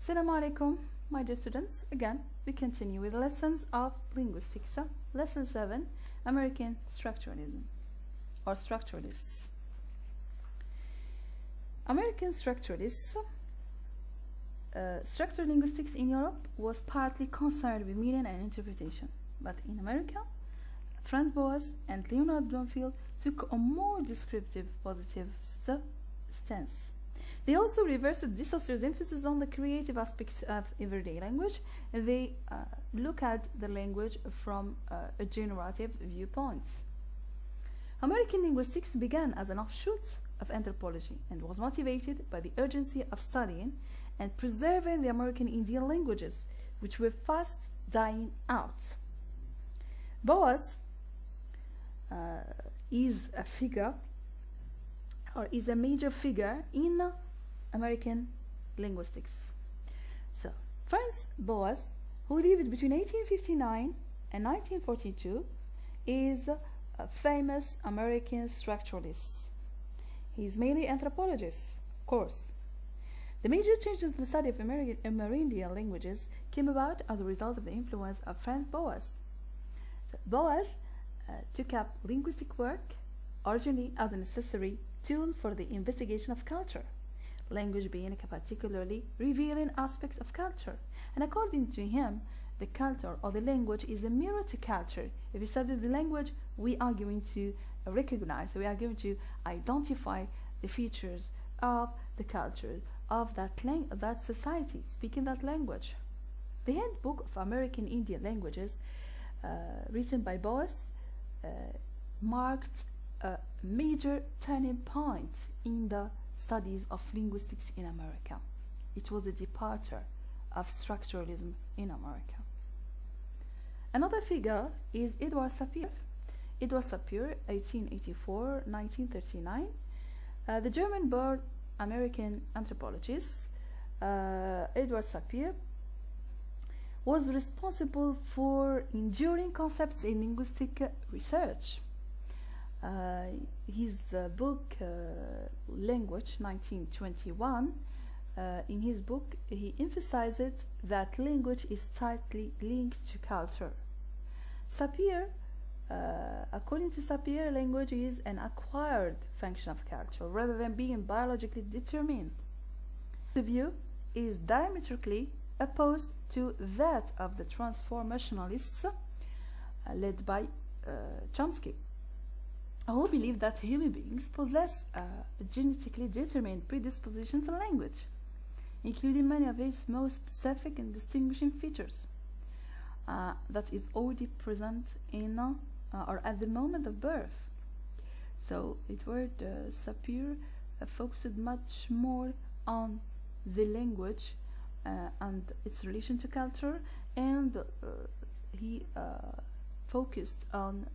Assalamu alaikum, my dear students. Again, we continue with lessons of linguistics. Lesson 7, American structuralism or structuralists. American structuralists. Structural linguistics in Europe was partly concerned with meaning and interpretation, but in America, Franz Boas and Leonard Bloomfield took a more descriptive, positivist stance. They also reversed this author's emphasis on the creative aspects of everyday language. They look at the language from a generative viewpoint. American linguistics began as an offshoot of anthropology and was motivated by the urgency of studying and preserving the American Indian languages, which were fast dying out. Boas is a figure, or is a major figure in American linguistics. So, Franz Boas, who lived between 1859 and 1942, is a famous American structuralist. He is mainly anthropologist, of course. The major changes in the study of Amerindian languages came about as a result of the influence of Franz Boas. So Boas took up linguistic work originally as a necessary tool for the investigation of culture, language being a particularly revealing aspect of culture. And according to him, the culture or the language is a mirror to culture. If we study the language, we are going to recognize, we are going to identify the features of the culture of that society speaking that language. The Handbook of American Indian Languages, written by Boas, marked a major turning point in the studies of linguistics in America. It was a departure of structuralism in America. Another figure is Edward Sapir. Edward Sapir, 1884-1939, the German-born American anthropologist. Edward Sapir was responsible for enduring concepts in linguistic research. His book, Language, 1921, in his book, he emphasized that language is tightly linked to culture. Sapir, according to Sapir, language is an acquired function of culture rather than being biologically determined. The view is diametrically opposed to that of the transformationalists led by Chomsky, who believe that human beings possess a genetically determined predisposition for language, including many of its most specific and distinguishing features that is already present in or at the moment of birth. So Edward Sapir focused much more on the language and its relation to culture, and he focused on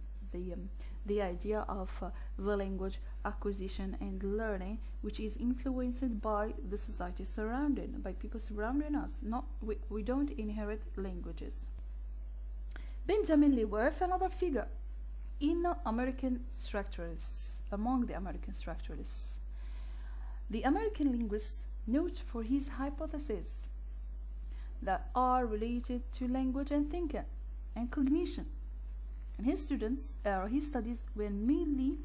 the idea of the language acquisition and learning, which is influenced by the society surrounding, by people surrounding us. We don't inherit languages. Benjamin Lee Whorf, another figure in American structuralists, among the American structuralists. The American linguist notes for his hypotheses that are related to language and thinking and cognition. And his studies were mainly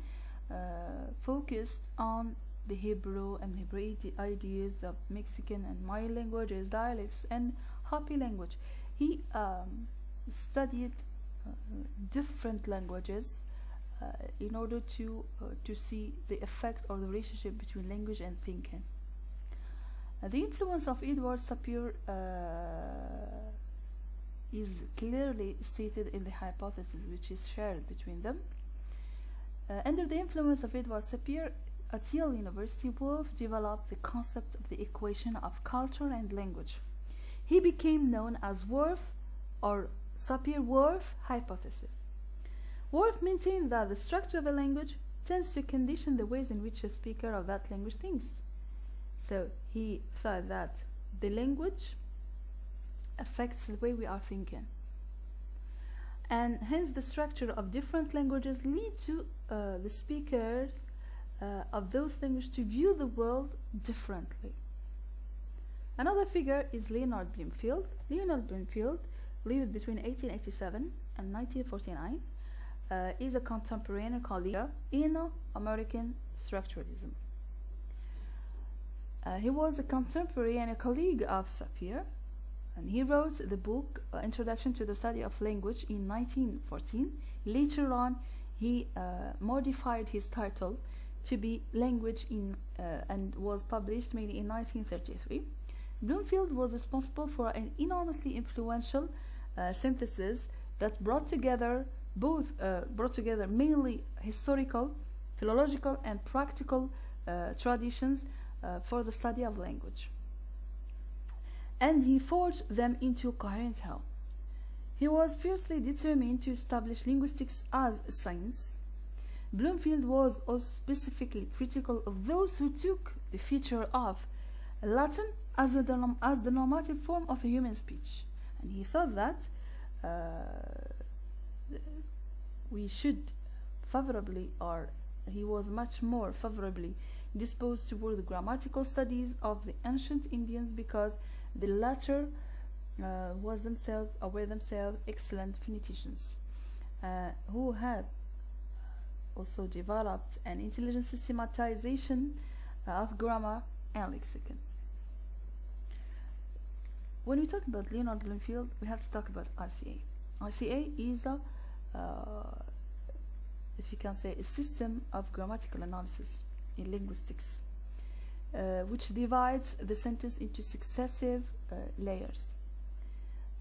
focused on the Hebrew and Hebraic ideas of Mexican and Mayan languages, dialects, and Hopi language. He studied different languages in order to see the effect or the relationship between language and thinking. The influence of Edward Sapir is clearly stated in the hypothesis which is shared between them. Under the influence of Edward Sapir, at Yale University, Whorf developed the concept of the equation of culture and language. He became known as Whorf or Sapir-Whorf hypothesis. Whorf maintained that the structure of a language tends to condition the ways in which a speaker of that language thinks. So he thought that the language affects the way we are thinking, and hence the structure of different languages lead to the speakers of those languages to view the world differently. Another figure is Leonard Bloomfield. Leonard Bloomfield lived between 1887 and 1949. Is a contemporary colleague in American structuralism. He was a contemporary and a colleague of Sapir, and he wrote the book Introduction to the Study of Language in 1914. Later on, he modified his title to be Language and was published mainly in 1933. Bloomfield was responsible for an enormously influential synthesis that brought together mainly historical, philological, and practical traditions for the study of language. And he forged them into coherent whole. He was fiercely determined to establish linguistics as a science. Bloomfield was also specifically critical of those who took the feature of Latin as the normative form of a human speech. And he thought that we should favorably, or he was much more favorably disposed toward the grammatical studies of the ancient Indians, because the latter were themselves excellent phoneticians who had also developed an intelligent systematization of grammar and lexicon. When we talk about Leonard Bloomfield, we have to talk about ICA. ICA is a if you can say, a system of grammatical analysis in linguistics, which divides the sentence into successive layers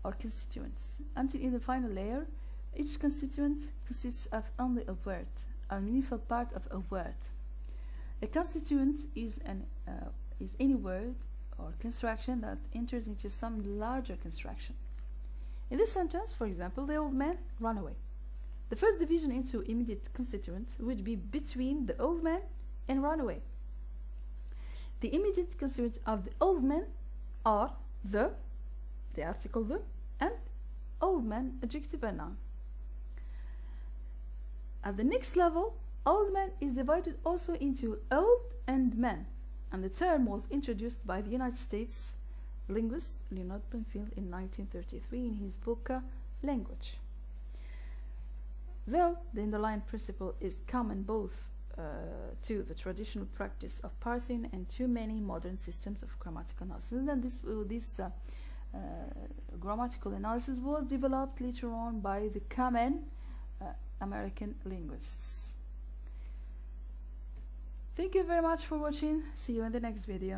or constituents, until in the final layer, each constituent consists of only a word, a meaningful part of a word. A constituent is any word or construction that enters into some larger construction. In this sentence, for example, the old man ran away. The first division into immediate constituents would be between the old man and run away. The immediate constituents of the old man are the article the, and old man, adjective and noun. At the next level, old man is divided also into old and man, and the term was introduced by the United States linguist Leonard Bloomfield in 1933 in his book Language. Though the underlying principle is common both to the traditional practice of parsing and to many modern systems of grammatical analysis, and then this grammatical analysis was developed later on by the common American linguists. Thank you very much for watching. See you in the next video.